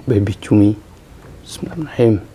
baby cumi. Bismillahirrahmanirrahim.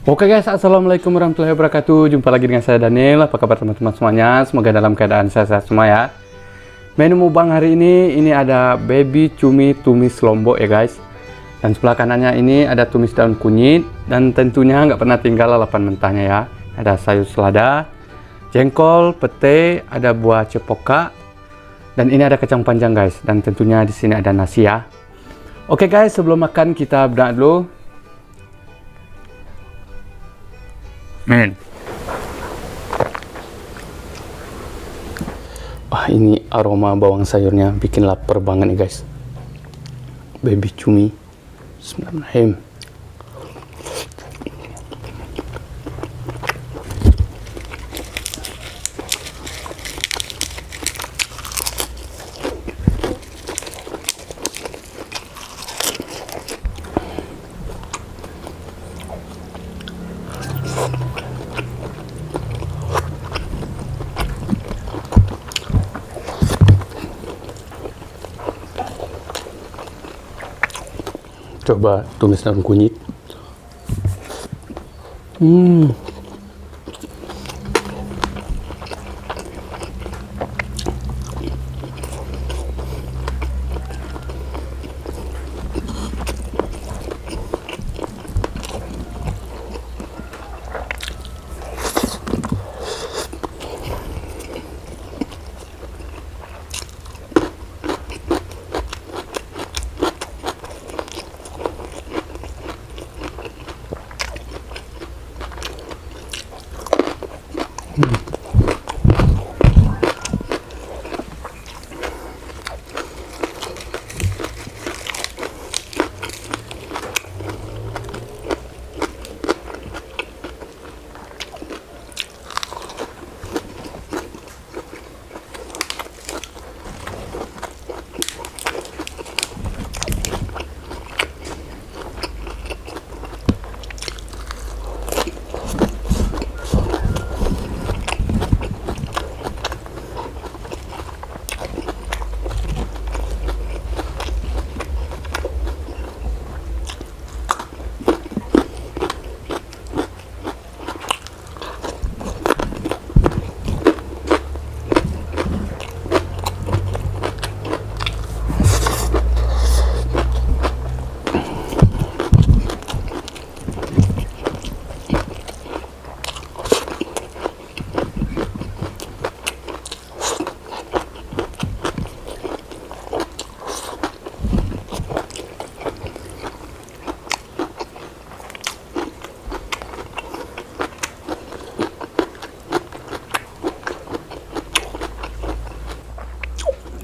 Oke guys, assalamualaikum warahmatullahi wabarakatuh. Jumpa lagi dengan saya Daniel. Apa kabar teman-teman semuanya? Semoga dalam keadaan sehat semua ya. Menu mukbang hari ini ada baby cumi tumis lombok ya guys. Dan sebelah kanannya ini ada tumis daun kunyit. Dan tentunya nggak pernah tinggal lalapan mentahnya ya. Ada sayur selada, jengkol, pete, ada buah cepoka. Dan ini ada kacang panjang guys. Dan tentunya di sini ada nasi ya. Oke guys, sebelum makan kita berdoa dulu. Men. Wah, ini aroma bawang sayurnya bikin lapar banget nih guys. Baby cumi. Bismillahirrahmanirrahim. Coba tumis daun kunyit.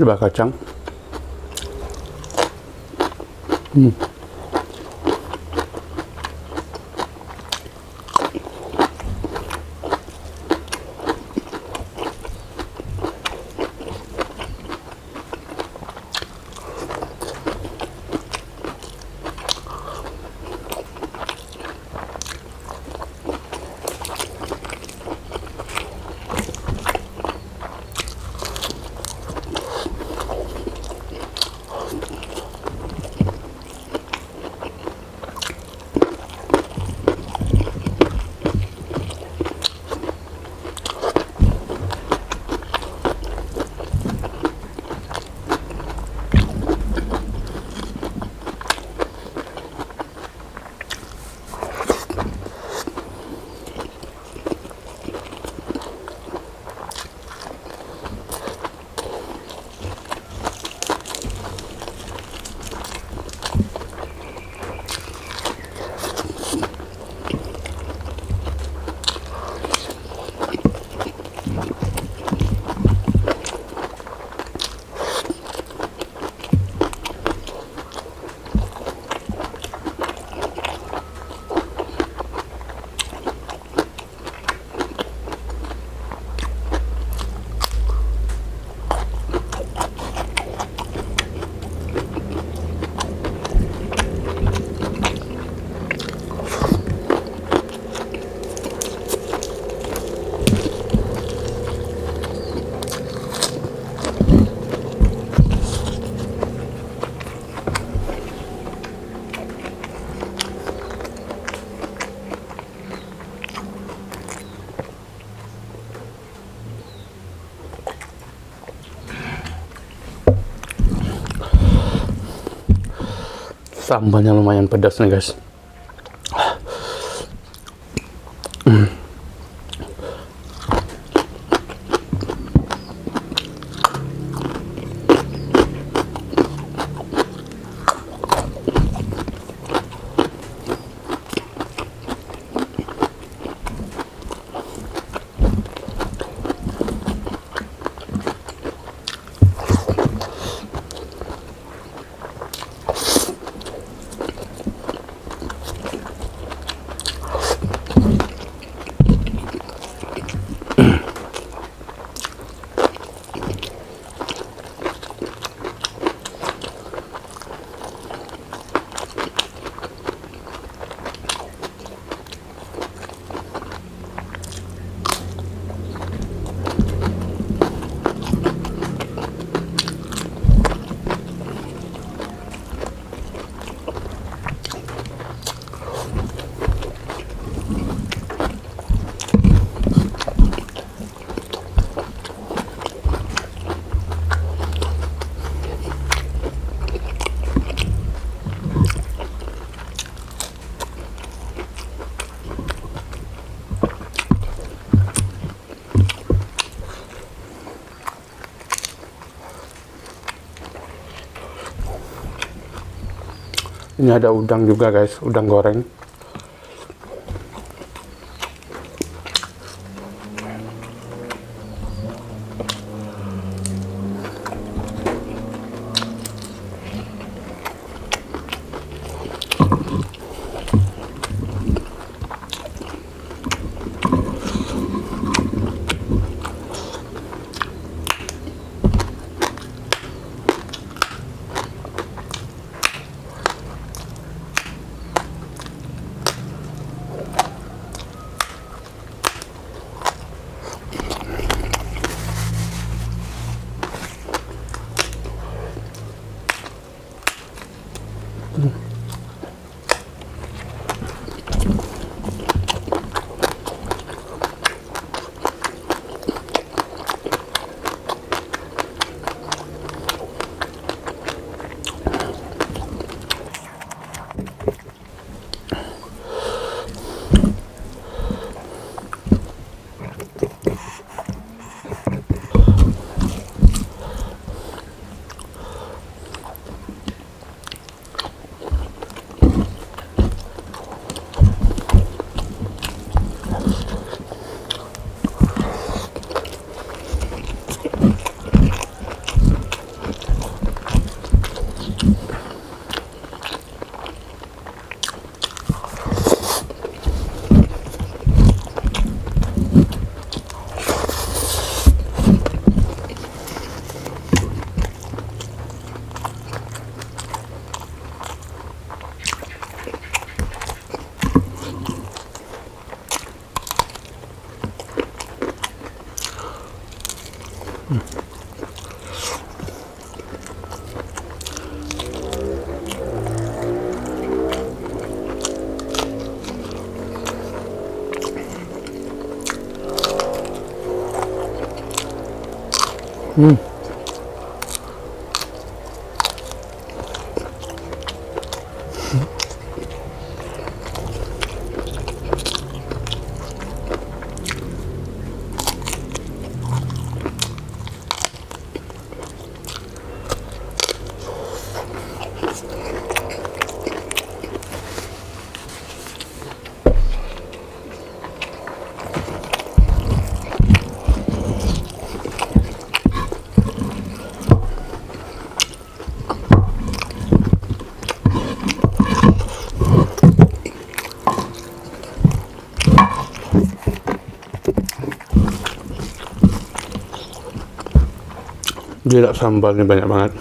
Coba kacang. Sambalnya lumayan pedas nih guys. Ini ada udang juga guys, udang goreng. Gila, sambalnya banyak banget.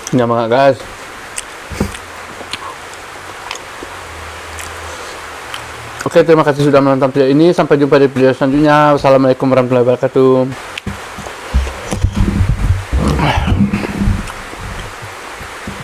Kenyang banget guys. Oke, terima kasih sudah menonton video ini. Sampai jumpa di video selanjutnya. Wassalamualaikum warahmatullahi wabarakatuh.